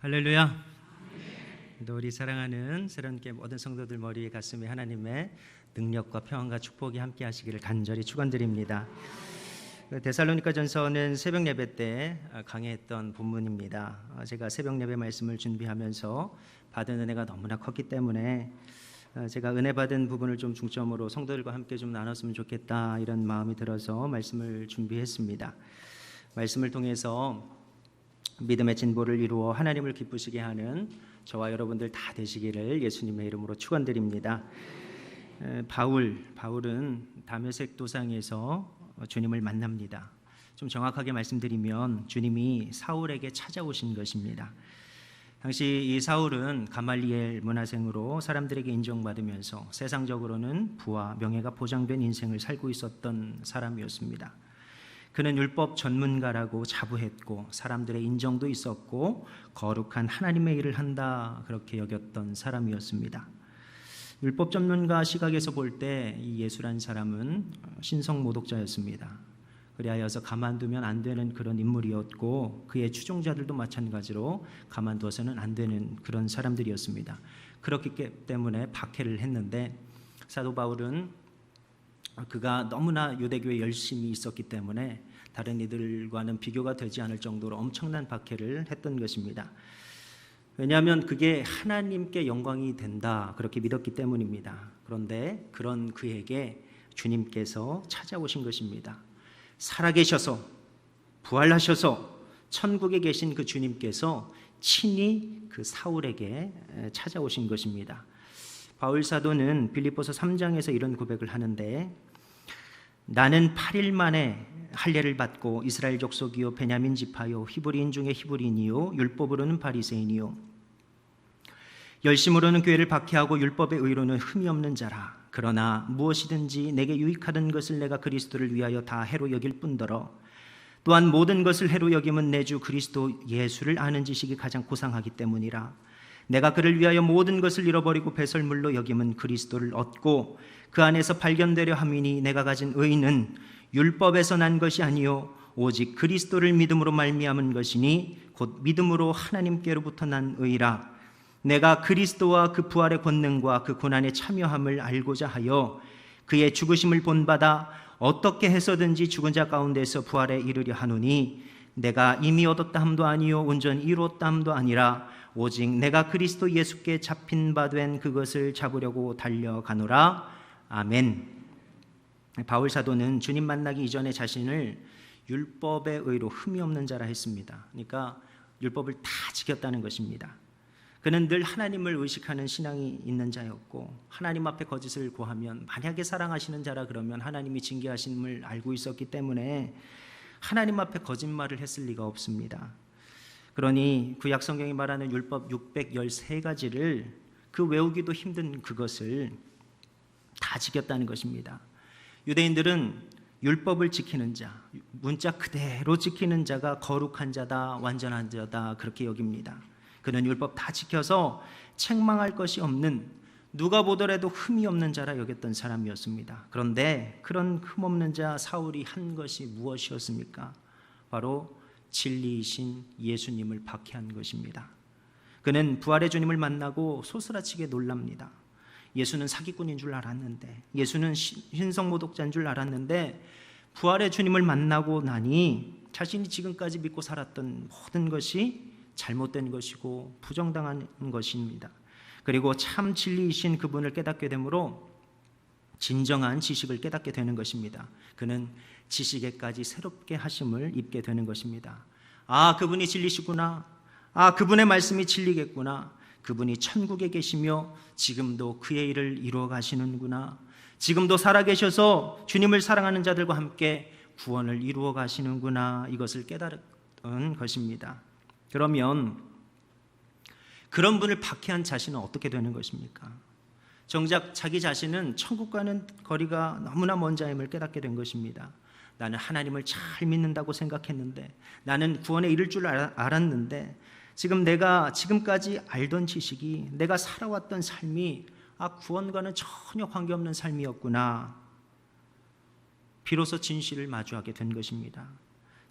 할렐루야. 또 우리 사랑하는 새롭게 모든 성도들 머리에 가슴에 하나님의 능력과 평안과 축복이 함께 하시기를 간절히 축원드립니다. 데살로니가전서는 새벽 예배 때 강해했던 본문입니다. 제가 새벽 예배 말씀을 준비하면서 받은 은혜가 너무나 컸기 때문에 제가 은혜 받은 부분을 좀 중점으로 성도들과 함께 좀 나눴으면 좋겠다 이런 마음이 들어서 말씀을 준비했습니다. 말씀을 통해서 믿음의 진보를 이루어 하나님을 기쁘시게 하는 저와 여러분들 다 되시기를 예수님의 이름으로 축원드립니다. 바울은 다메섹 도상에서 주님을 만납니다. 좀 정확하게 말씀드리면 주님이 사울에게 찾아오신 것입니다. 당시 이 사울은 가말리엘 문화생으로 사람들에게 인정받으면서 세상적으로는 부와 명예가 보장된 인생을 살고 있었던 사람이었습니다. 그는 율법 전문가라고 자부했고 사람들의 인정도 있었고 거룩한 하나님의 일을 한다 그렇게 여겼던 사람이었습니다. 율법 전문가 시각에서 볼 때 이 예수란 사람은 신성모독자였습니다. 그리하여서 가만두면 안 되는 그런 인물이었고 그의 추종자들도 마찬가지로 가만두어서는 안 되는 그런 사람들이었습니다. 그렇기 때문에 박해를 했는데 사도 바울은 그가 너무나 유대교에 열심히 있었기 때문에 다른 이들과는 비교가 되지 않을 정도로 엄청난 박해를 했던 것입니다. 왜냐하면 그게 하나님께 영광이 된다 그렇게 믿었기 때문입니다. 그런데 그런 그에게 주님께서 찾아오신 것입니다. 살아계셔서 부활하셔서 천국에 계신 그 주님께서 친히 그 사울에게 찾아오신 것입니다. 바울 사도는 빌립보서 3장에서 이런 고백을 하는데 나는 8일 만에 할례를 받고 이스라엘 족속이요 베냐민 지파요 히브리인 중에 히브리인이요 율법으로는 바리새인이요 열심으로는 교회를 박해하고 율법의 의로는 흠이 없는 자라. 그러나 무엇이든지 내게 유익하던 것을 내가 그리스도를 위하여 다 해로 여길 뿐더러 또한 모든 것을 해로 여김은 내 주 그리스도 예수를 아는 지식이 가장 고상하기 때문이라. 내가 그를 위하여 모든 것을 잃어버리고 배설물로 여김은 그리스도를 얻고 그 안에서 발견되려 함이니 내가 가진 의는 율법에서 난 것이 아니요 오직 그리스도를 믿음으로 말미암은 것이니 곧 믿음으로 하나님께로부터 난 의라. 내가 그리스도와 그 부활의 권능과 그 고난에 참여함을 알고자 하여 그의 죽으심을 본받아 어떻게 해서든지 죽은 자 가운데서 부활에 이르려 하노니 내가 이미 얻었다 함도 아니요 온전히 이루었다 함도 아니라 오직 내가 그리스도 예수께 잡힌 바 된 그것을 잡으려고 달려가노라. 아멘. 바울 사도는 주님 만나기 이전에 자신을 율법의 의로 흠이 없는 자라 했습니다. 그러니까 율법을 다 지켰다는 것입니다. 그는 늘 하나님을 의식하는 신앙이 있는 자였고 하나님 앞에 거짓을 고하면 만약에 사랑하시는 자라 그러면 하나님이 징계하심을 알고 있었기 때문에 하나님 앞에 거짓말을 했을 리가 없습니다. 그러니 구약 성경이 말하는 율법 613가지를 그 외우기도 힘든 그것을 다 지켰다는 것입니다. 유대인들은 율법을 지키는 자, 문자 그대로 지키는 자가 거룩한 자다, 완전한 자다 그렇게 여깁니다. 그는 율법 다 지켜서 책망할 것이 없는 누가 보더라도 흠이 없는 자라 여겼던 사람이었습니다. 그런데 그런 흠없는 자 사울이 한 것이 무엇이었습니까? 바로 진리이신 예수님을 박해한 것입니다. 그는 부활의 주님을 만나고 소스라치게 놀랍니다. 예수는 사기꾼인 줄 알았는데, 예수는 신성모독자인 줄 알았는데 부활의 주님을 만나고 나니 자신이 지금까지 믿고 살았던 모든 것이 잘못된 것이고 부정당한 것입니다. 그리고 참 진리이신 그분을 깨닫게 되므로 진정한 지식을 깨닫게 되는 것입니다. 그는 지식에까지 새롭게 하심을 입게 되는 것입니다. 아, 그분이 진리시구나. 아, 그분의 말씀이 진리겠구나. 그분이 천국에 계시며 지금도 그의 일을 이루어 가시는구나. 지금도 살아계셔서 주님을 사랑하는 자들과 함께 구원을 이루어 가시는구나. 이것을 깨달은 것입니다. 그러면 그런 분을 박해한 자신은 어떻게 되는 것입니까? 정작 자기 자신은 천국과는 거리가 너무나 먼 자임을 깨닫게 된 것입니다. 나는 하나님을 잘 믿는다고 생각했는데, 나는 구원에 이를 줄 알았는데 지금 내가 지금까지 알던 지식이, 내가 살아왔던 삶이 구원과는 전혀 관계없는 삶이었구나. 비로소 진실을 마주하게 된 것입니다.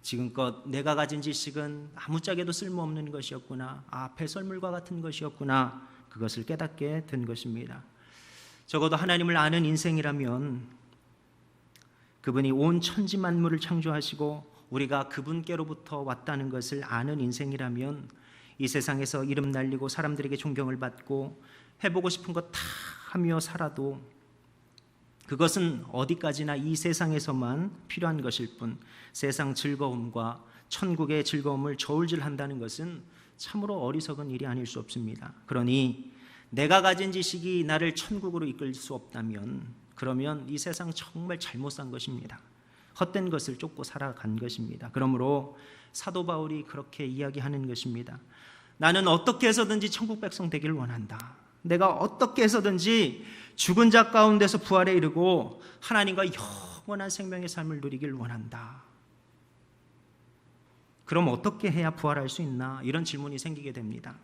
지금껏 내가 가진 지식은 아무짝에도 쓸모없는 것이었구나. 배설물과 같은 것이었구나. 그것을 깨닫게 된 것입니다. 적어도 하나님을 아는 인생이라면, 그분이 온 천지 만물을 창조하시고 우리가 그분께로부터 왔다는 것을 아는 인생이라면, 이 세상에서 이름 날리고 사람들에게 존경을 받고 해보고 싶은 것 다 하며 살아도 그것은 어디까지나 이 세상에서만 필요한 것일 뿐, 세상 즐거움과 천국의 즐거움을 저울질한다는 것은 참으로 어리석은 일이 아닐 수 없습니다. 그러니 내가 가진 지식이 나를 천국으로 이끌 수 없다면, 그러면 이 세상 정말 잘못 산 것입니다. 헛된 것을 쫓고 살아간 것입니다. 그러므로 사도 바울이 그렇게 이야기하는 것입니다. 나는 어떻게 해서든지 천국 백성 되기를 원한다. 내가 어떻게 해서든지 죽은 자 가운데서 부활에 이르고 하나님과 영원한 생명의 삶을 누리길 원한다. 그럼 어떻게 해야 부활할 수 있나? 이런 질문이 생기게 됩니다.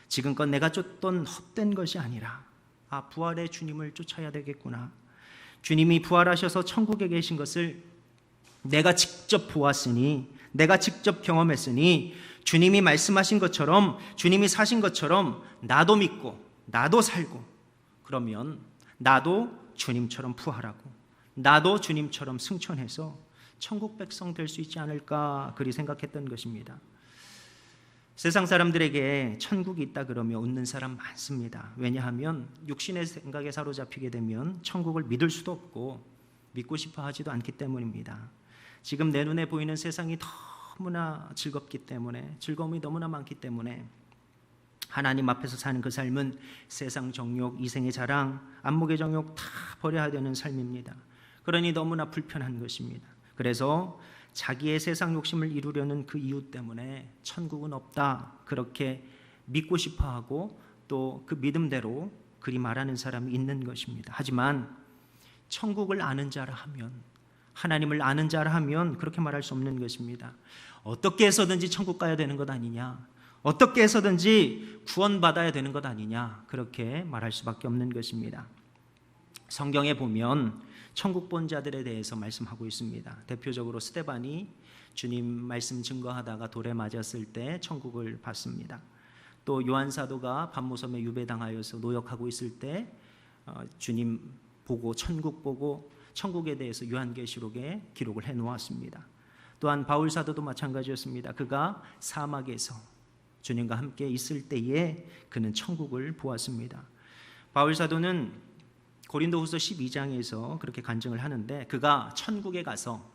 지금껏 내가 쫓던 헛된 것이 아니라 부활의 주님을 쫓아야 되겠구나. 주님이 부활하셔서 천국에 계신 것을 내가 직접 보았으니, 내가 직접 경험했으니, 주님이 말씀하신 것처럼, 주님이 사신 것처럼 나도 믿고 나도 살고, 그러면 나도 주님처럼 부활하고 나도 주님처럼 승천해서 천국 백성 될 수 있지 않을까, 그리 생각했던 것입니다. 세상 사람들에게 천국이 있다 그러면 웃는 사람 많습니다. 왜냐하면 육신의 생각에 사로잡히게 되면 천국을 믿을 수도 없고 믿고 싶어 하지도 않기 때문입니다. 지금 내 눈에 보이는 세상이 너무나 즐겁기 때문에, 즐거움이 너무나 많기 때문에 하나님 앞에서 사는 그 삶은 세상 정욕, 이생의 자랑, 안목의 정욕 다 버려야 되는 삶입니다. 그러니 너무나 불편한 것입니다. 그래서 자기의 세상 욕심을 이루려는 그 이유 때문에 천국은 없다, 그렇게 믿고 싶어하고 또 그 믿음대로 그리 말하는 사람이 있는 것입니다. 하지만 천국을 아는 자라 하면, 하나님을 아는 자라 하면 그렇게 말할 수 없는 것입니다. 어떻게 해서든지 천국 가야 되는 것 아니냐, 어떻게 해서든지 구원받아야 되는 것 아니냐, 그렇게 말할 수밖에 없는 것입니다. 성경에 보면 천국 본 자들에 대해서 말씀하고 있습니다. 대표적으로 스데반이 주님 말씀 증거하다가 돌에 맞았을 때 천국을 봤습니다. 또 요한 사도가 반모섬에 유배당하여서 노역하고 있을 때 주님 보고, 천국 보고, 천국에 대해서 요한계시록에 기록을 해놓았습니다. 또한 바울 사도도 마찬가지였습니다. 그가 사막에서 주님과 함께 있을 때에 그는 천국을 보았습니다. 바울 사도는 고린도후서 12장에서 그렇게 간증을 하는데, 그가 천국에 가서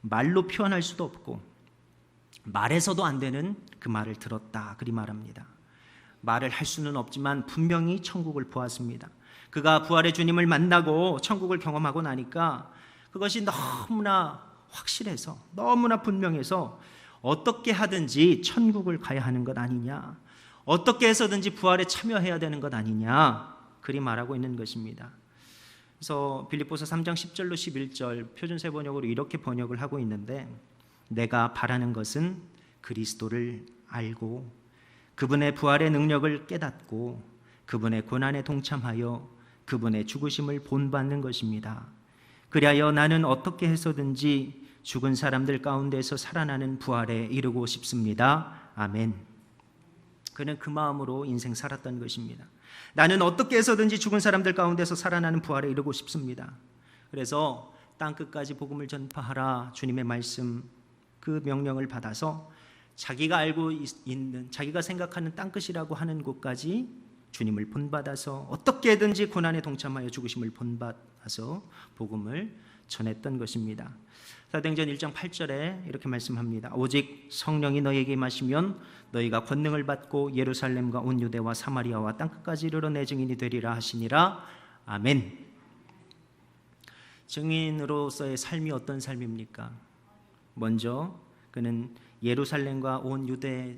말로 표현할 수도 없고 말해서도 안 되는 그 말을 들었다, 그리 말합니다. 말을 할 수는 없지만 분명히 천국을 보았습니다. 그가 부활의 주님을 만나고 천국을 경험하고 나니까 그것이 너무나 확실해서, 너무나 분명해서 어떻게 하든지 천국을 가야 하는 것 아니냐, 어떻게 해서든지 부활에 참여해야 되는 것 아니냐, 그리 말하고 있는 것입니다. 그래서 빌립보서 3장 10절로 11절 표준세 번역으로 이렇게 번역을 하고 있는데, 내가 바라는 것은 그리스도를 알고 그분의 부활의 능력을 깨닫고 그분의 고난에 동참하여 그분의 죽으심을 본받는 것입니다. 그리하여 나는 어떻게 해서든지 죽은 사람들 가운데서 살아나는 부활에 이르고 싶습니다. 아멘. 그는 그 마음으로 인생 살았던 것입니다. 나는 어떻게 해서든지 죽은 사람들 가운데서 살아나는 부활에 이르고 싶습니다. 그래서 땅끝까지 복음을 전파하라, 주님의 말씀, 그 명령을 받아서 자기가 알고 있는, 자기가 생각하는 땅끝이라고 하는 곳까지 주님을 본받아서 어떻게든지 고난에 동참하여 죽으심을 본받아서 복음을 전했던 것입니다. 사도행전 1장 8절에 이렇게 말씀합니다. 오직 성령이 너희에게 임하시면 너희가 권능을 받고 예루살렘과 온 유대와 사마리아와 땅끝까지 이르러 내 증인이 되리라 하시니라. 아멘. 증인으로서의 삶이 어떤 삶입니까? 먼저 그는 예루살렘과 온 유대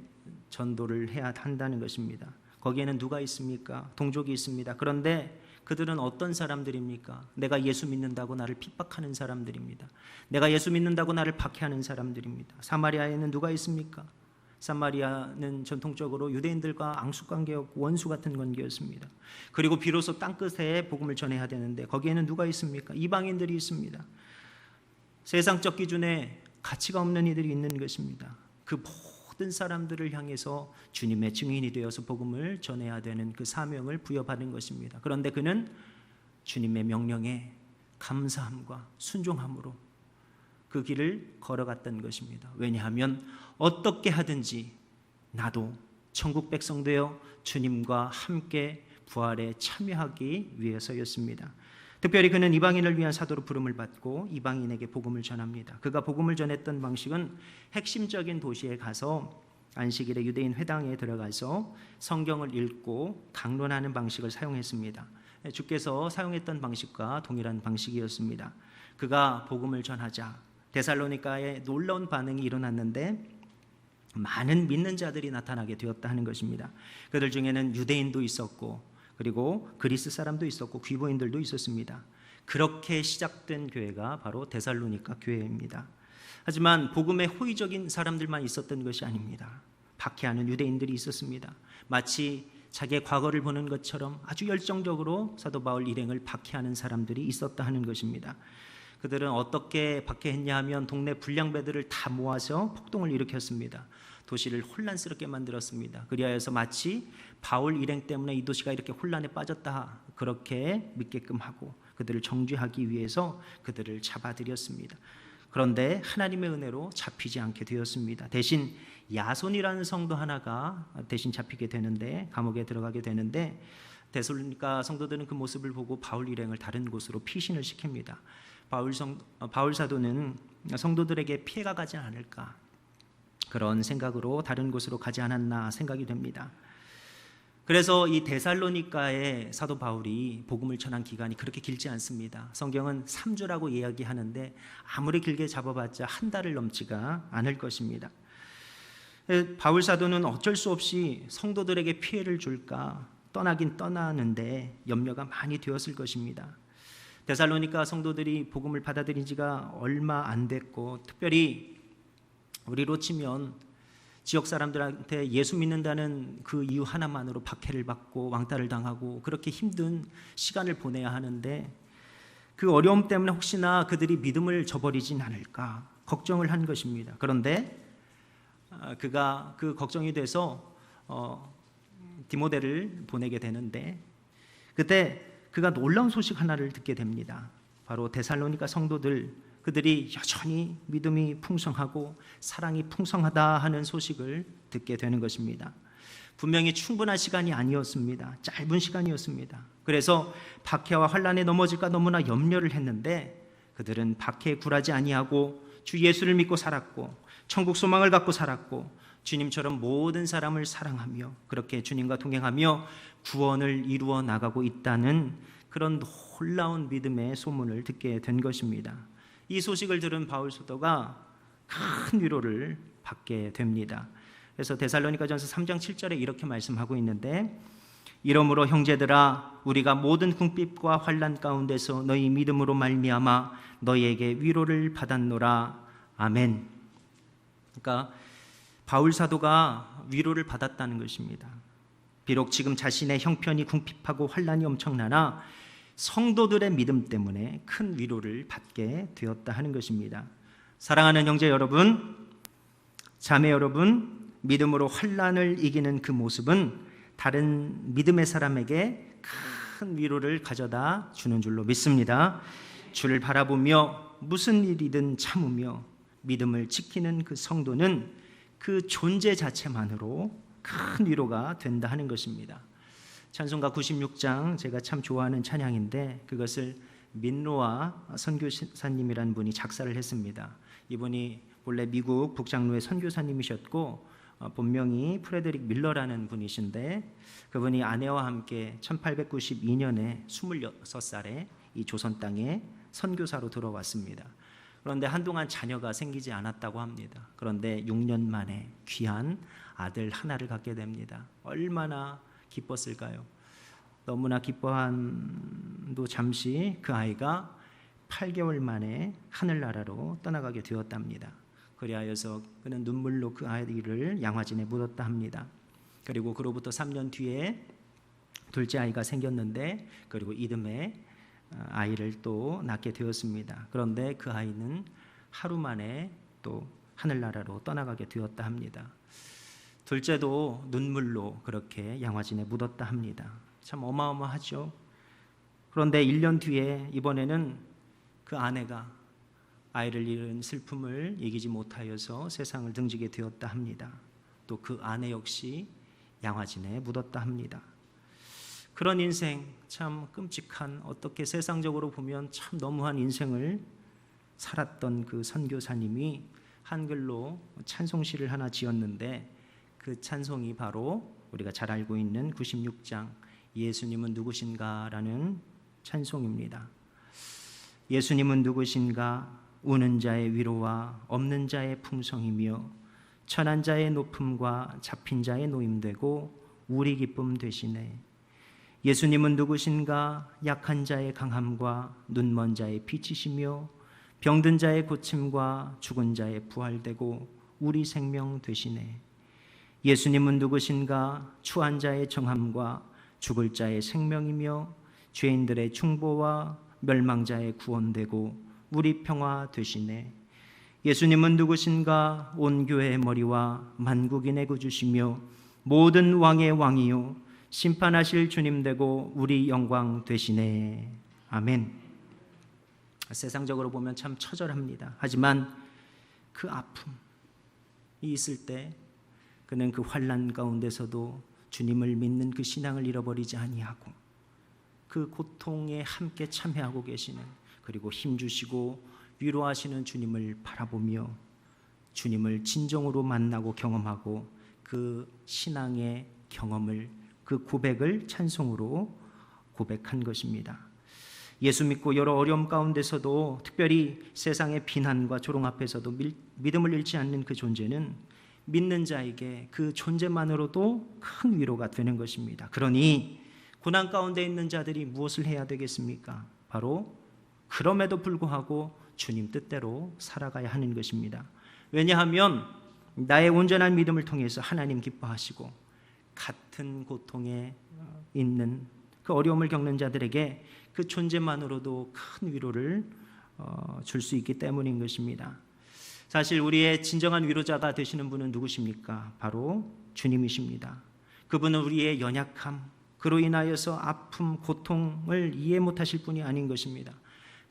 전도를 해야 한다는 것입니다. 거기에는 누가 있습니까? 동족이 있습니다. 그런데 그들은 어떤 사람들입니까? 내가 예수 믿는다고 나를 핍박하는 사람들입니다. 내가 예수 믿는다고 나를 박해하는 사람들입니다. 사마리아에는 누가 있습니까? 사마리아는 전통적으로 유대인들과 앙숙관계였고 원수 같은 관계였습니다. 그리고 비로소 땅끝에 복음을 전해야 되는데 거기에는 누가 있습니까? 이방인들이 있습니다. 세상적 기준에 가치가 없는 이들이 있는 것입니다. 그 모든 사람들을 향해서 주님의 증인이 되어서 복음을 전해야 되는 그 사명을 부여받은 것입니다. 그런데 그는 주님의 명령에 감사함과 순종함으로 그 길을 걸어갔던 것입니다. 왜냐하면 어떻게 하든지 나도 천국 백성 되어 주님과 함께 부활에 참여하기 위해서였습니다. 특별히 그는 이방인을 위한 사도로 부름을 받고 이방인에게 복음을 전합니다. 그가 복음을 전했던 방식은 핵심적인 도시에 가서 안식일에 유대인 회당에 들어가서 성경을 읽고 강론하는 방식을 사용했습니다. 주께서 사용했던 방식과 동일한 방식이었습니다. 그가 복음을 전하자 데살로니가에 놀라운 반응이 일어났는데 많은 믿는 자들이 나타나게 되었다 하는 것입니다. 그들 중에는 유대인도 있었고 그리고 그리스 사람도 있었고 귀부인들도 있었습니다. 그렇게 시작된 교회가 바로 데살로니가 교회입니다. 하지만 복음에 호의적인 사람들만 있었던 것이 아닙니다. 박해하는 유대인들이 있었습니다. 마치 자기의 과거를 보는 것처럼 아주 열정적으로 사도 바울 일행을 박해하는 사람들이 있었다 하는 것입니다. 그들은 어떻게 박해했냐 하면 동네 불량배들을 다 모아서 폭동을 일으켰습니다. 도시를 혼란스럽게 만들었습니다. 그리하여서 마치 바울 일행 때문에 이 도시가 이렇게 혼란에 빠졌다 그렇게 믿게끔 하고 그들을 정죄하기 위해서 그들을 잡아들였습니다. 그런데 하나님의 은혜로 잡히지 않게 되었습니다. 대신 야손이라는 성도 하나가 대신 잡히게 되는데 감옥에 들어가게 되는데 데살로니가 성도들은 그 모습을 보고 바울 일행을 다른 곳으로 피신을 시킵니다. 바울 사도는 성도들에게 피해가 가지 않을까 그런 생각으로 다른 곳으로 가지 않았나 생각이 됩니다. 그래서 이 데살로니가의 사도 바울이 복음을 전한 기간이 그렇게 길지 않습니다. 성경은 3주라고 이야기하는데 아무리 길게 잡아봤자 한 달을 넘지가 않을 것입니다. 바울 사도는 어쩔 수 없이 성도들에게 피해를 줄까 떠나긴 떠나는데 염려가 많이 되었을 것입니다. 데살로니가 성도들이 복음을 받아들인 지가 얼마 안 됐고 특별히 우리로 치면 지역 사람들한테 예수 믿는다는 그 이유 하나만으로 박해를 받고 왕따를 당하고 그렇게 힘든 시간을 보내야 하는데 그 어려움 때문에 혹시나 그들이 믿음을 저버리진 않을까 걱정을 한 것입니다. 그런데 그가 그 걱정이 돼서 디모데를 보내게 되는데 그때 그가 놀라운 소식 하나를 듣게 됩니다. 바로 데살로니가 성도들 그들이 여전히 믿음이 풍성하고 사랑이 풍성하다 하는 소식을 듣게 되는 것입니다. 분명히 충분한 시간이 아니었습니다. 짧은 시간이었습니다. 그래서 박해와 환난에 넘어질까 너무나 염려를 했는데 그들은 박해에 굴하지 아니하고 주 예수를 믿고 살았고 천국 소망을 갖고 살았고 주님처럼 모든 사람을 사랑하며 그렇게 주님과 동행하며 구원을 이루어 나가고 있다는 그런 놀라운 믿음의 소문을 듣게 된 것입니다. 이 소식을 들은 바울 사도가 큰 위로를 받게 됩니다. 그래서 데살로니가전서 3장 7절에 이렇게 말씀하고 있는데 이러므로 형제들아 우리가 모든 궁핍과 환난 가운데서 너희 믿음으로 말미암아 너희에게 위로를 받았노라. 아멘. 그러니까 바울 사도가 위로를 받았다는 것입니다. 비록 지금 자신의 형편이 궁핍하고 환난이 엄청나나 성도들의 믿음 때문에 큰 위로를 받게 되었다 하는 것입니다. 사랑하는 형제 여러분, 자매 여러분, 믿음으로 환난을 이기는 그 모습은 다른 믿음의 사람에게 큰 위로를 가져다 주는 줄로 믿습니다. 주를 바라보며 무슨 일이든 참으며 믿음을 지키는 그 성도는 그 존재 자체만으로 큰 위로가 된다 하는 것입니다. 찬송가 96장 제가 참 좋아하는 찬양인데 그것을 민노아 선교사님이라는 분이 작사를 했습니다. 이분이 본래 미국 북장로의 선교사님이셨고 본명이 프레드릭 밀러라는 분이신데 그분이 아내와 함께 1892년에 26살에 이 조선 땅에 선교사로 들어왔습니다. 그런데 한동안 자녀가 생기지 않았다고 합니다. 그런데 6년 만에 귀한 아들 하나를 갖게 됩니다. 얼마나 기뻤을까요? 너무나 기뻐한도 잠시 그 아이가 8개월 만에 하늘나라로 떠나가게 되었답니다. 그리하여서 그는 눈물로 그 아이를 양화진에 묻었다 합니다. 그리고 그로부터 3년 뒤에 둘째 아이가 생겼는데 그리고 이듬해 아이를 또 낳게 되었습니다. 그런데 그 아이는 하루 만에 또 하늘나라로 떠나가게 되었다 합니다. 둘째도 눈물로 그렇게 양화진에 묻었다 합니다. 참 어마어마하죠. 그런데 1년 뒤에 이번에는 그 아내가 아이를 잃은 슬픔을 이기지 못하여서 세상을 등지게 되었다 합니다. 또 그 아내 역시 양화진에 묻었다 합니다. 그런 인생 참 끔찍한, 어떻게 세상적으로 보면 참 너무한 인생을 살았던 그 선교사님이 한글로 찬송시를 하나 지었는데, 그 찬송이 바로 우리가 잘 알고 있는 96장 예수님은 누구신가라는 찬송입니다. 예수님은 누구신가? 우는 자의 위로와 없는 자의 풍성이며 천한 자의 높음과 잡힌 자의 노임되고 우리 기쁨 되시네. 예수님은 누구신가? 약한 자의 강함과 눈먼 자의 빛이시며 병든 자의 고침과 죽은 자의 부활되고 우리 생명 되시네. 예수님은 누구신가? 추한 자의 정함과 죽을 자의 생명이며 죄인들의 충보와 멸망자의 구원되고 우리 평화 되시네. 예수님은 누구신가? 온 교회의 머리와 만국인의 구주시며 모든 왕의 왕이요 심판하실 주님 되고 우리 영광 되시네. 아멘. 세상적으로 보면 참 처절합니다. 하지만 그 아픔이 있을 때 그는 그 환난 가운데서도 주님을 믿는 그 신앙을 잃어버리지 아니하고 그 고통에 함께 참여하고 계시는, 그리고 힘주시고 위로하시는 주님을 바라보며 주님을 진정으로 만나고 경험하고 그 신앙의 경험을, 그 고백을 찬송으로 고백한 것입니다. 예수 믿고 여러 어려움 가운데서도, 특별히 세상의 비난과 조롱 앞에서도 믿음을 잃지 않는 그 존재는 믿는 자에게 그 존재만으로도 큰 위로가 되는 것입니다. 그러니 고난 가운데 있는 자들이 무엇을 해야 되겠습니까? 바로 그럼에도 불구하고 주님 뜻대로 살아가야 하는 것입니다. 왜냐하면 나의 온전한 믿음을 통해서 하나님 기뻐하시고 같은 고통에 있는 그 어려움을 겪는 자들에게 그 존재만으로도 큰 위로를 줄 수 있기 때문인 것입니다. 사실 우리의 진정한 위로자가 되시는 분은 누구십니까? 바로 주님이십니다. 그분은 우리의 연약함, 그로 인하여서 아픔, 고통을 이해 못하실 분이 아닌 것입니다.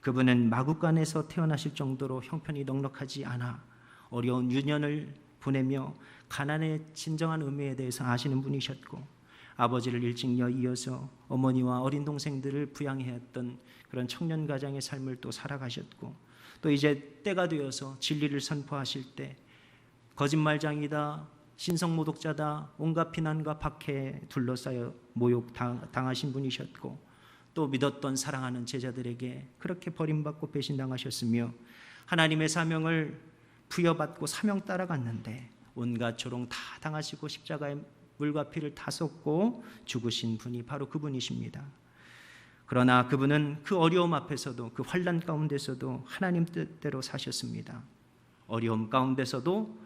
그분은 마구간에서 태어나실 정도로 형편이 넉넉하지 않아 어려운 유년을 보내며 가난의 진정한 의미에 대해서 아시는 분이셨고, 아버지를 일찍 여이어서 어머니와 어린 동생들을 부양해야 했던 그런 청년 가장의 삶을 또 살아가셨고, 또 이제 때가 되어서 진리를 선포하실 때 거짓말장이다, 신성모독자다, 온갖 비난과 박해에 둘러싸여 모욕 당하신 분이셨고, 또 믿었던 사랑하는 제자들에게 그렇게 버림받고 배신당하셨으며 하나님의 사명을 부여받고 사명 따라갔는데 온갖 조롱 다 당하시고 십자가에 물과 피를 다 쏟고 죽으신 분이 바로 그분이십니다. 그러나 그분은 그 어려움 앞에서도, 그 환난 가운데서도 하나님 뜻대로 사셨습니다. 어려움 가운데서도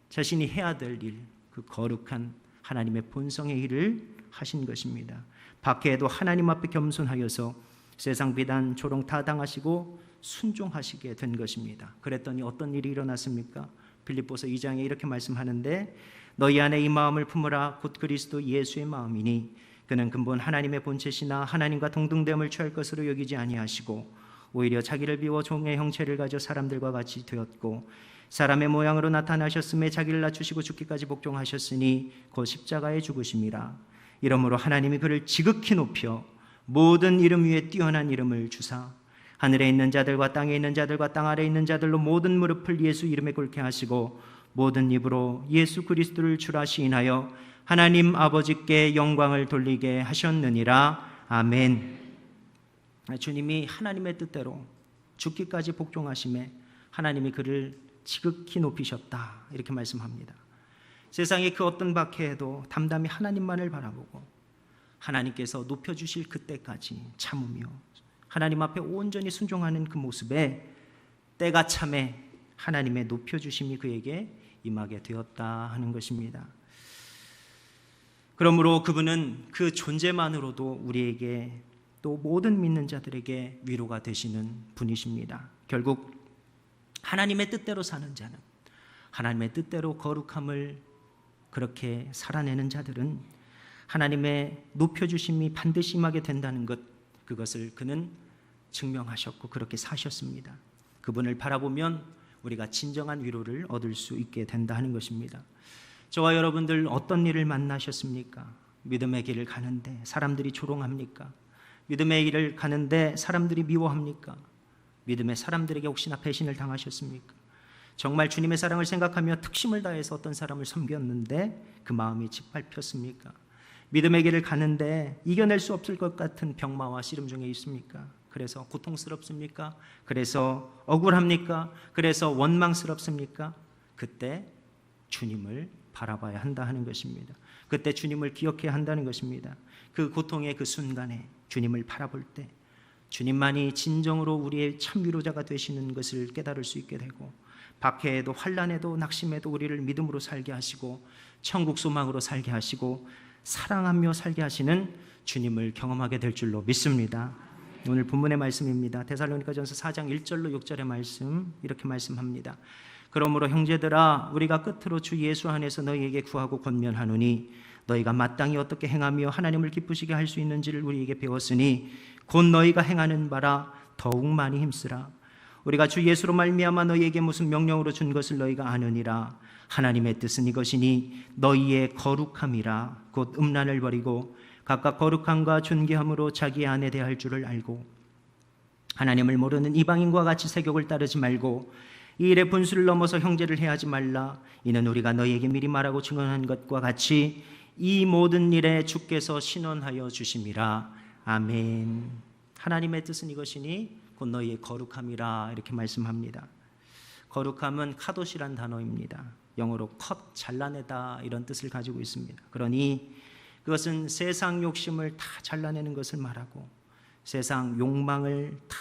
자신이 해야 될 일, 그 거룩한 하나님의 본성의 일을 하신 것입니다. 박해에도 하나님 앞에 겸손하여서 세상 비난, 조롱 다 당하시고 순종하시게 된 것입니다. 그랬더니 어떤 일이 일어났습니까? 빌립보서 2장에 이렇게 말씀하는데, 너희 안에 이 마음을 품으라. 곧 그리스도 예수의 마음이니 그는 근본 하나님의 본체시나 하나님과 동등됨을 취할 것으로 여기지 아니하시고 오히려 자기를 비워 종의 형체를 가져 사람들과 같이 되었고 사람의 모양으로 나타나셨음에 자기를 낮추시고 죽기까지 복종하셨으니 곧 십자가에 죽으심이라. 이러므로 하나님이 그를 지극히 높여 모든 이름 위에 뛰어난 이름을 주사 하늘에 있는 자들과 땅에 있는 자들과 땅 아래에 있는 자들로 모든 무릎을 예수 이름에 꿇게 하시고 모든 입으로 예수 그리스도를 주라 시인하여 하나님 아버지께 영광을 돌리게 하셨느니라. 아멘. 주님이 하나님의 뜻대로 죽기까지 복종하심에 하나님이 그를 지극히 높이셨다, 이렇게 말씀합니다. 세상의 그 어떤 박해에도 담담히 하나님만을 바라보고 하나님께서 높여주실 그때까지 참으며 하나님 앞에 온전히 순종하는 그 모습에 때가 참에 하나님의 높여주심이 그에게 임하게 되었다 하는 것입니다. 그러므로 그분은 그 존재만으로도 우리에게 또 모든 믿는 자들에게 위로가 되시는 분이십니다. 결국 하나님의 뜻대로 사는 자는, 하나님의 뜻대로 거룩함을 그렇게 살아내는 자들은 하나님의 높여주심이 반드시 임하게 된다는 것, 그것을 그는 증명하셨고 그렇게 사셨습니다. 그분을 바라보면 우리가 진정한 위로를 얻을 수 있게 된다 하는 것입니다. 저와 여러분들 어떤 일을 만나셨습니까? 믿음의 길을 가는데 사람들이 조롱합니까? 믿음의 길을 가는데 사람들이 미워합니까? 믿음의 사람들에게 혹시나 배신을 당하셨습니까? 정말 주님의 사랑을 생각하며 특심을 다해서 어떤 사람을 섬겼는데 그 마음이 짓밟혔습니까? 믿음의 길을 가는데 이겨낼 수 없을 것 같은 병마와 씨름 중에 있습니까? 그래서 고통스럽습니까? 그래서 억울합니까? 그래서 원망스럽습니까? 그때 주님을 바라봐야 한다 하는 것입니다. 그때 주님을 기억해야 한다는 것입니다. 그 고통의 그 순간에 주님을 바라볼 때 주님만이 진정으로 우리의 참 위로자가 되시는 것을 깨달을 수 있게 되고, 박해에도 환난에도 낙심에도 우리를 믿음으로 살게 하시고 천국 소망으로 살게 하시고 사랑하며 살게 하시는 주님을 경험하게 될 줄로 믿습니다. 오늘 본문의 말씀입니다. 데살로니가전서 4장 1절로 6절의 말씀, 이렇게 말씀합니다. 그러므로 형제들아, 우리가 끝으로 주 예수 안에서 너희에게 구하고 권면하노니 너희가 마땅히 어떻게 행하며 하나님을 기쁘시게 할 수 있는지를 우리에게 배웠으니 곧 너희가 행하는 바라 더욱 많이 힘쓰라. 우리가 주 예수로 말미암아 너희에게 무슨 명령으로 준 것을 너희가 아느니라. 하나님의 뜻은 이것이니 너희의 거룩함이라. 곧 음란을 버리고 각각 거룩함과 존귀함으로 자기 안에 대할 줄을 알고, 하나님을 모르는 이방인과 같이 세욕을 따르지 말고 이 일의 분수를 넘어서 형제를 해하지 말라. 이는 우리가 너희에게 미리 말하고 증언한 것과 같이 이 모든 일에 주께서 신원하여 주심이라. 아멘. 하나님의 뜻은 이것이니 곧 너희의 거룩함이라, 이렇게 말씀합니다. 거룩함은 카도시란 단어입니다. 영어로 컷, 잘라내다, 이런 뜻을 가지고 있습니다. 그러니 그것은 세상 욕심을 다 잘라내는 것을 말하고, 세상 욕망을 다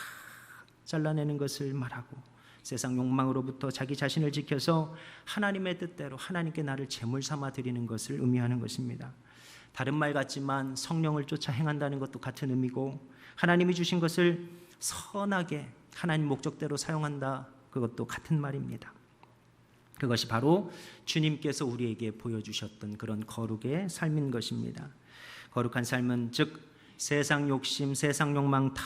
잘라내는 것을 말하고, 세상 욕망으로부터 자기 자신을 지켜서 하나님의 뜻대로 하나님께 나를 제물 삼아 드리는 것을 의미하는 것입니다. 다른 말 같지만 성령을 쫓아 행한다는 것도 같은 의미고, 하나님이 주신 것을 선하게 하나님 목적대로 사용한다, 그것도 같은 말입니다. 그것이 바로 주님께서 우리에게 보여주셨던 그런 거룩의 삶인 것입니다. 거룩한 삶은 즉 세상 욕심, 세상 욕망 다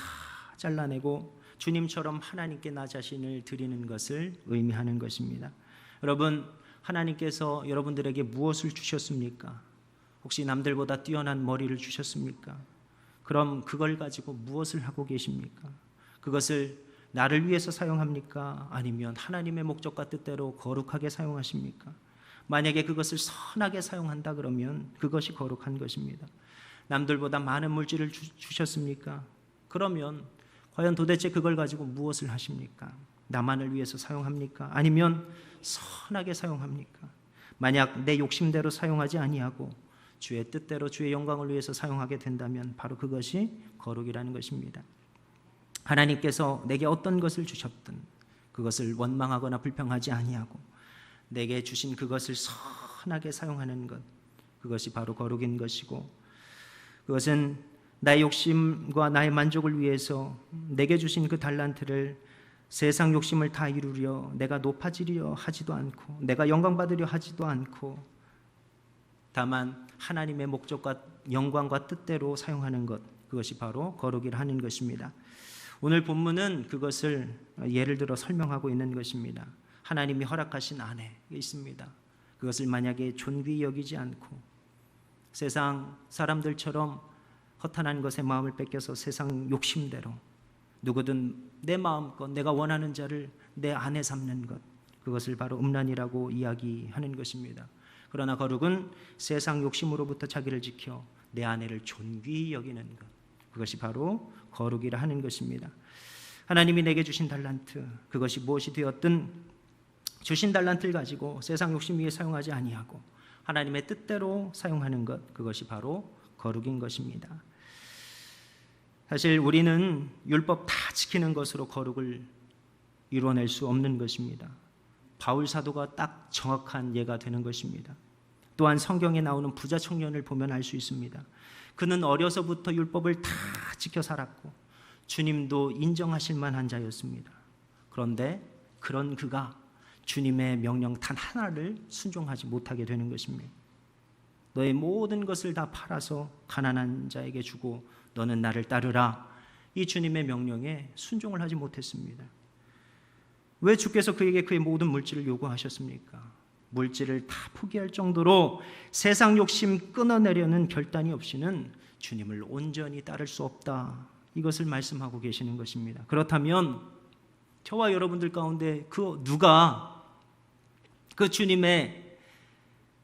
잘라내고 주님처럼 하나님께 나 자신을 드리는 것을 의미하는 것입니다. 여러분, 하나님께서 여러분들에게 무엇을 주셨습니까? 혹시 남들보다 뛰어난 머리를 주셨습니까? 그럼 그걸 가지고 무엇을 하고 계십니까? 그것을 나를 위해서 사용합니까? 아니면 하나님의 목적과 뜻대로 거룩하게 사용하십니까? 만약에 그것을 선하게 사용한다 그러면 그것이 거룩한 것입니다. 남들보다 많은 물질을 주셨습니까? 그러면 과연 도대체 그걸 가지고 무엇을 하십니까? 나만을 위해서 사용합니까? 아니면 선하게 사용합니까? 만약 내 욕심대로 사용하지 아니하고 주의 뜻대로 주의 영광을 위해서 사용하게 된다면 바로 그것이 거룩이라는 것입니다. 하나님께서 내게 어떤 것을 주셨든 그것을 원망하거나 불평하지 아니하고 내게 주신 그것을 선하게 사용하는 것, 그것이 바로 거룩인 것이고, 그것은 나의 욕심과 나의 만족을 위해서 내게 주신 그 달란트를 세상 욕심을 다 이루려 내가 높아지려 하지도 않고 내가 영광받으려 하지도 않고, 다만 하나님의 목적과 영광과 뜻대로 사용하는 것, 그것이 바로 거룩이라 하는 것입니다. 오늘 본문은 그것을 예를 들어 설명하고 있는 것입니다. 하나님이 허락하신 아내 있습니다. 그것을 만약에 존귀히 여기지 않고 세상 사람들처럼 허탄한 것에 마음을 뺏겨서 세상 욕심대로 누구든 내 마음껏 내가 원하는 자를 내 아내 삼는 것, 그것을 바로 음란이라고 이야기하는 것입니다. 그러나 거룩은 세상 욕심으로부터 자기를 지켜 내 아내를 존귀히 여기는 것, 그것이 바로 거룩이라 하는 것입니다. 하나님이 내게 주신 달란트, 그것이 무엇이 되었든 주신 달란트를 가지고 세상 욕심 위에 사용하지 아니하고 하나님의 뜻대로 사용하는 것, 그것이 바로 거룩인 것입니다. 사실 우리는 율법 다 지키는 것으로 거룩을 이루어낼 수 없는 것입니다. 바울 사도가 딱 정확한 예가 되는 것입니다. 또한 성경에 나오는 부자 청년을 보면 알 수 있습니다. 그는 어려서부터 율법을 다 지켜 살았고 주님도 인정하실 만한 자였습니다. 그런데 그런 그가 주님의 명령 단 하나를 순종하지 못하게 되는 것입니다. 너의 모든 것을 다 팔아서 가난한 자에게 주고 너는 나를 따르라. 이 주님의 명령에 순종을 하지 못했습니다. 왜 주께서 그에게 그의 모든 물질을 요구하셨습니까? 물질을 다 포기할 정도로 세상 욕심 끊어내려는 결단이 없이는 주님을 온전히 따를 수 없다. 이것을 말씀하고 계시는 것입니다. 그렇다면 저와 여러분들 가운데 그 누가 그 주님의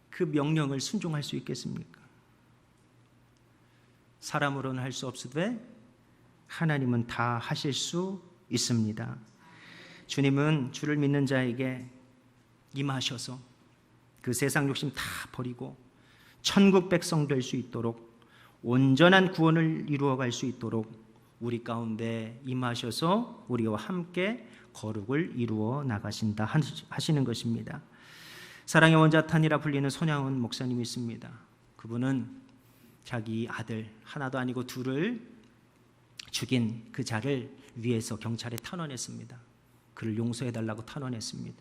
그 명령을 순종할 수 있겠습니까? 사람으로는 할 수 없으되 하나님은 다 하실 수 있습니다. 주님은 주를 믿는 자에게 임하셔서 그 세상 욕심 다 버리고 천국 백성 될 수 있도록 온전한 구원을 이루어갈 수 있도록 우리 가운데 임하셔서 우리와 함께 거룩을 이루어 나가신다 하시는 것입니다. 사랑의 원자탄이라 불리는 손양원 목사님이 있습니다. 그분은 자기 아들 하나도 아니고 둘을 죽인 그 자를 위해서 경찰에 탄원했습니다. 그를 용서해달라고 탄원했습니다.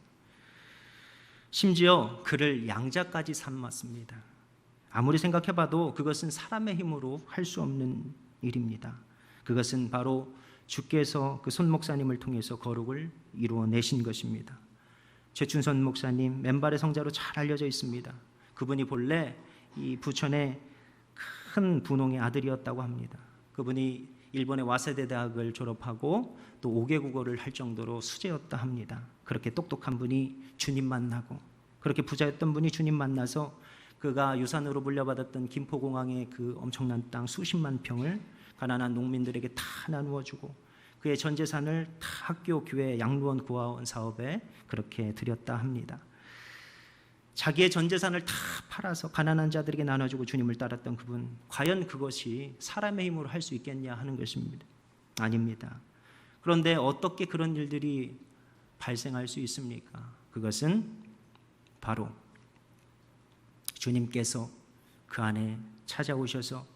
심지어 그를 양자까지 삼았습니다. 아무리 생각해봐도 그것은 사람의 힘으로 할 수 없는 일입니다. 그것은 바로 주께서 그 손 목사님을 통해서 거룩을 이루어내신 것입니다. 최춘선 목사님 맨발의 성자로 잘 알려져 있습니다. 그분이 본래 이 부천의 큰 분홍의 아들이었다고 합니다. 그분이 일본의 와세대 대학을 졸업하고 또 5개 국어를 할 정도로 수재였다 합니다. 그렇게 똑똑한 분이 주님 만나고 그렇게 부자였던 분이 주님 만나서 그가 유산으로 물려받았던 김포공항의 그 엄청난 땅 수십만 평을 가난한 농민들에게 다 나누어주고 그의 전 재산을 다 학교, 교회, 양로원, 고아원 사업에 그렇게 드렸다 합니다. 자기의 전 재산을 다 팔아서 가난한 자들에게 나눠주고 주님을 따랐던 그분, 과연 그것이 사람의 힘으로 할 수 있겠냐 하는 것입니다. 아닙니다. 그런데 어떻게 그런 일들이 발생할 수 있습니까? 그것은 바로 주님께서 그 안에 찾아오셔서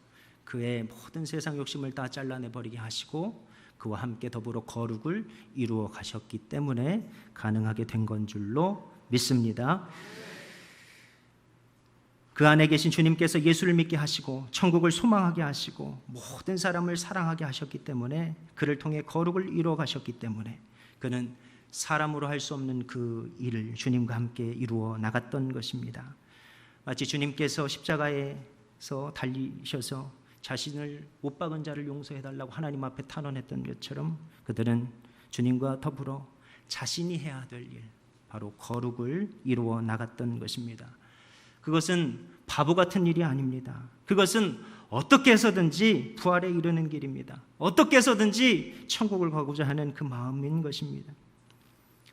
그의 모든 세상 욕심을 다 잘라내버리게 하시고 그와 함께 더불어 거룩을 이루어 가셨기 때문에 가능하게 된 건 줄로 믿습니다. 그 안에 계신 주님께서 예수를 믿게 하시고 천국을 소망하게 하시고 모든 사람을 사랑하게 하셨기 때문에 그를 통해 거룩을 이루어 가셨기 때문에 그는 사람으로 할 수 없는 그 일을 주님과 함께 이루어 나갔던 것입니다. 마치 주님께서 십자가에서 달리셔서 자신을 못 박은 자를 용서해달라고 하나님 앞에 탄원했던 것처럼 그들은 주님과 더불어 자신이 해야 될 일, 바로 거룩을 이루어 나갔던 것입니다. 그것은 바보 같은 일이 아닙니다. 그것은 어떻게 해서든지 부활에 이르는 길입니다. 어떻게 해서든지 천국을 가고자 하는 그 마음인 것입니다.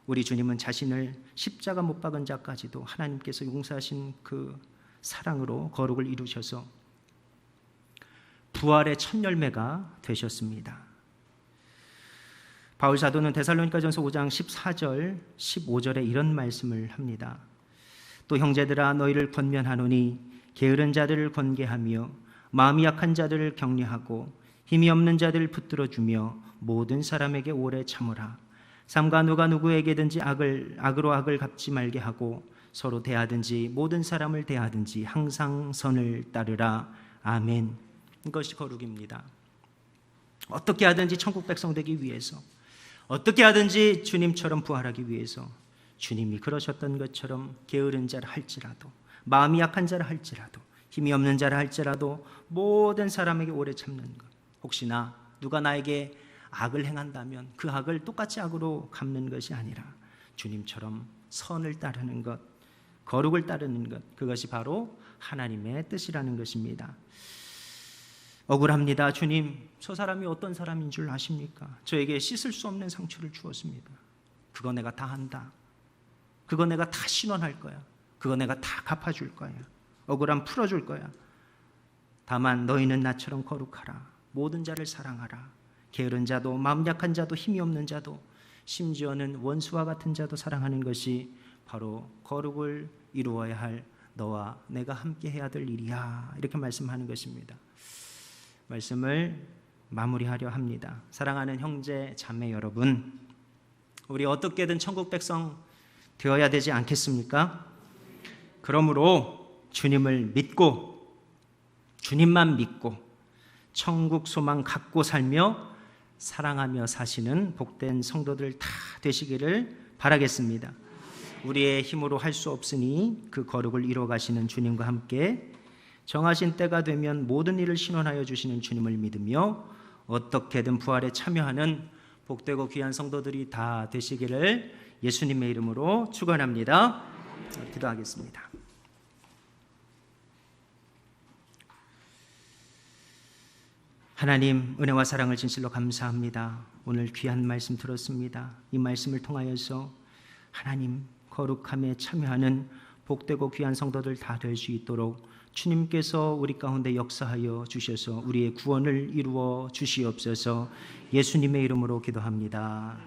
우리 주님은 자신을 십자가 못 박은 자까지도 하나님께서 용서하신 그 사랑으로 거룩을 이루셔서 부활의 첫 열매가 되셨습니다. 바울 사도는 데살로니가전서 5장 14절 15절에 이런 말씀을 합니다. 또 형제들아 너희를 권면하노니 게으른 자들을 권계하며 마음이 약한 자들을 격려하고 힘이 없는 자들을 붙들어 주며 모든 사람에게 오래 참으라. 삼가 누가 누구에게든지 악으로 악을 갚지 말게 하고 서로 대하든지 모든 사람을 대하든지 항상 선을 따르라. 아멘. 이것이 거룩입니다. 어떻게 하든지 천국 백성 되기 위해서, 어떻게 하든지 주님처럼 부활하기 위해서 주님이 그러셨던 것처럼 게으른 자라 할지라도, 마음이 약한 자라 할지라도, 힘이 없는 자라 할지라도 모든 사람에게 오래 참는 것. 혹시나 누가 나에게 악을 행한다면 그 악을 똑같이 악으로 갚는 것이 아니라 주님처럼 선을 따르는 것, 거룩을 따르는 것, 그것이 바로 하나님의 뜻이라는 것입니다. 억울합니다. 주님, 저 사람이 어떤 사람인 줄 아십니까? 저에게 씻을 수 없는 상처를 주었습니다. 그거 내가 다 한다. 그거 내가 다 신원할 거야. 그거 내가 다 갚아줄 거야. 억울함 풀어줄 거야. 다만 너희는 나처럼 거룩하라. 모든 자를 사랑하라. 게으른 자도 마음 약한 자도 힘이 없는 자도 심지어는 원수와 같은 자도 사랑하는 것이 바로 거룩을 이루어야 할 너와 내가 함께 해야 될 일이야. 이렇게 말씀하는 것입니다. 말씀을 마무리하려 합니다. 사랑하는 형제 자매 여러분, 우리 어떻게든 천국 백성 되어야 되지 않겠습니까? 그러므로 주님을 믿고 주님만 믿고 천국 소망 갖고 살며 사랑하며 사시는 복된 성도들 다 되시기를 바라겠습니다. 우리의 힘으로 할 수 없으니 그 거룩을 이뤄 가시는 주님과 함께 정하신 때가 되면 모든 일을 신원하여 주시는 주님을 믿으며 어떻게든 부활에 참여하는 복되고 귀한 성도들이 다 되시기를 예수님의 이름으로 축원합니다. 기도하겠습니다. 하나님, 은혜와 사랑을 진실로 감사합니다. 오늘 귀한 말씀 들었습니다. 이 말씀을 통하여서 하나님 거룩함에 참여하는 복되고 귀한 성도들 다 될 수 있도록 주님께서 우리 가운데 역사하여 주셔서 우리의 구원을 이루어 주시옵소서. 예수님의 이름으로 기도합니다.